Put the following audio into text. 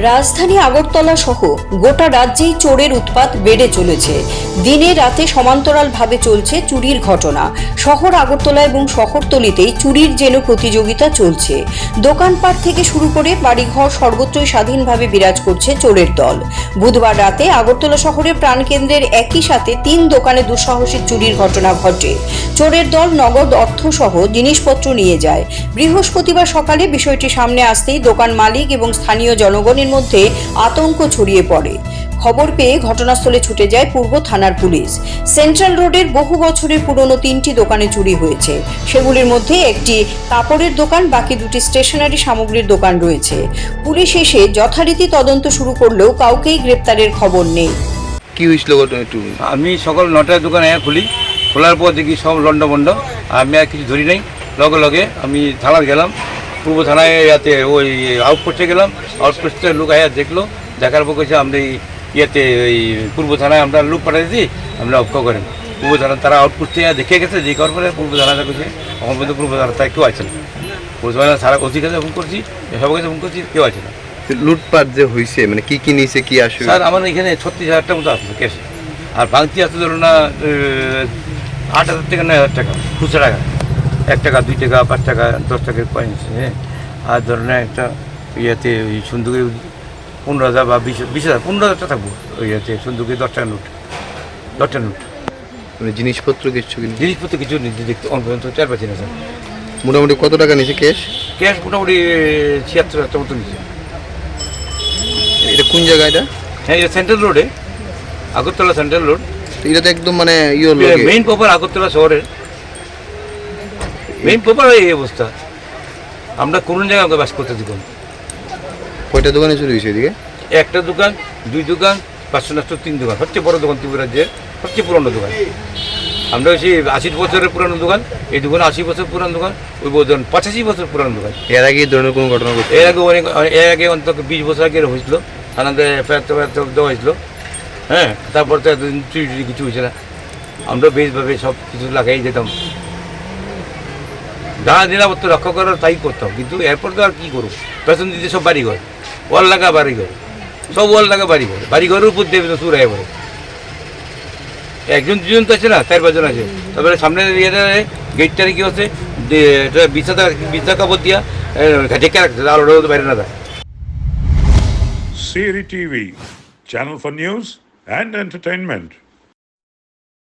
রাজধানী আগরতলা সহ গোটা রাজ্যেই চোরের উৎপাত বেড়ে চলেছে। দিনে রাতে সমান্তরালভাবে চলছে চুরির ঘটনা। শহর আগরতলা এবং শহরতলিতেই চুরির যেন প্রতিযোগিতা চলছে। দোকানপাট থেকে শুরু করে বাড়িঘর সর্বত্রই স্বাধীনভাবে বিরাজ করছে চোরের দল। বুধবার রাতে আগরতলা শহরের প্রাণকেন্দ্রের একই সাথে 3 দোকানে দুঃসাহসিক চুরির ঘটনা ঘটে। চোরের দল নগদ অর্থসহ জিনিসপত্র নিয়ে যায়। বৃহস্পতিবার সকালে বিষয়টি সামনে আসতেই দোকান মালিক এবং স্থানীয় জনগণের মধ্যে আতঙ্ক ছড়িয়ে পড়ে। খবর পেয়ে ঘটনাস্থলে ছুটে যায় পূর্ব থানার পুলিশ। সেন্ট্রাল রোডের বহু বছরের পুরনো 3টি দোকানে চুরি হয়েছে। সেগুলির মধ্যে একটি কাপড়ের দোকান, বাকি 2টি স্টেশনারি সামগ্রীর দোকান রয়েছে। পুলিশ এসে যথারীতি তদন্ত শুরু করলেও কাউকেই গ্রেপ্তারের খবর নেই। কি হয়েছিল ঘটনা একটু? আমি সকাল 9টায় দোকানে খুলি, খোলার পর দেখি সব লন্ডভন্ড। আমি আর কিছু ধরি নাই, লগে লগে আমি থানায় গেলাম, পূর্ব থানায় ইয়াতে ওই আউটপোস্টে গেলাম। আউটপোস্টে লোক আয়া দেখলো, দেখার পর কেছে আমরা ইয়েতে ওই পূর্ব থানায় আমরা লোক পাঠাইছি, আমরা অক্ষ করেন পূর্ব থানা। তারা আউটপোস্টে দেখে গেছে, যে করার পরে পূর্ব থানাটা করছে। আমার পর্যন্ত পূর্ব থানা তাই কেউ আছে না। পূর্ব থানা সারা ওসির কাছে ফোন করছি, সবার কাছে ফোন করছি, কেউ আছে না। লুটপাট যে হয়েছে মানে কি কি নিয়েছে, কি আসে? স্যার আমার এখানে 36,000 টাকা মতো আসছে ক্যাশে, আর ভাঙতি আসতে ধরুন না 8,000 থেকে 9,000 টাকা খুচরা টাকা। 1 টাকা, 2 টাকা, 5 টাকা, 10 টাকার কয়েন্স। হ্যাঁ, আর ধরুন একটা ইয়েতে ওই সন্দুকে 15,000 বা 20,000, 15,000 থাকবো ওই ইয়েতে সন্দুকে 10 টাকা নোট, 10 টাকা নোট। মানে জিনিসপত্র কিছু জিনিসপত্র কিছু নিতে দেখতে অন পর্যন্ত 4-5 না স্যার। মোটামুটি কত টাকা নিয়েছে ক্যাশ? ক্যাশ মোটামুটি 76,000 মতো নিচ্ছে। এটা কোন জায়গা এটা? হ্যাঁ, এটা সেন্ট্রাল রোডে, আগরতলা সেন্ট্রাল রোড। এটা তো একদম মানে মেইন প্রপার আগরতলা শহরের মেইন প্রপার এই অবস্থা। আমরা কোন জায়গায় বাস করতে দিব? কয়টা দোকানে চুরি হয়েছে এদিকে? একটা দোকান, 2 দোকান, 500 নষ্ট 3 দোকান। সবচেয়ে বড় দোকান ত্রিপুরা রাজ্যের, সবচেয়ে পুরনো দোকান। আমরা হচ্ছে 80 বছরের পুরানো দোকান, এই দোকান 80 বছর পুরানো দোকান, ওই দোকান 85 বছর পুরানো দোকান। এর আগে এই ধরনের কোনো ঘটনা ঘটছে? এর আগে অন্তত 20 বছর আগে হয়েছিল, থানাতে এফআইআর দেওয়া হয়েছিল। হ্যাঁ, তারপর তো এতদিন চুরি টুরি কিছু হয়েছে না। আমরা বেশভাবে সব কিছু লাগাই যেতাম, যারা নিরাপত্তা রক্ষা করার তাই করতাম। কিন্তু এরপর তো আর কী করবো, পেছন দিতে সব বাড়িঘর, ওয়াল লাগা বাড়িঘর, সব ওয়াল লাগা বাড়িঘর, বাড়িঘরের উপর দেবে তো চুর আয় পড়ে। 1জন 2জন তো আছে না, 4-5 জন আছে। তারপরে সামনে গেটটারে কি হচ্ছে, বিছা কাপড় দিয়া ঢেকে রাখছে, আর ওটা বাইরে না যায়। Siri TV, channel for news and entertainment.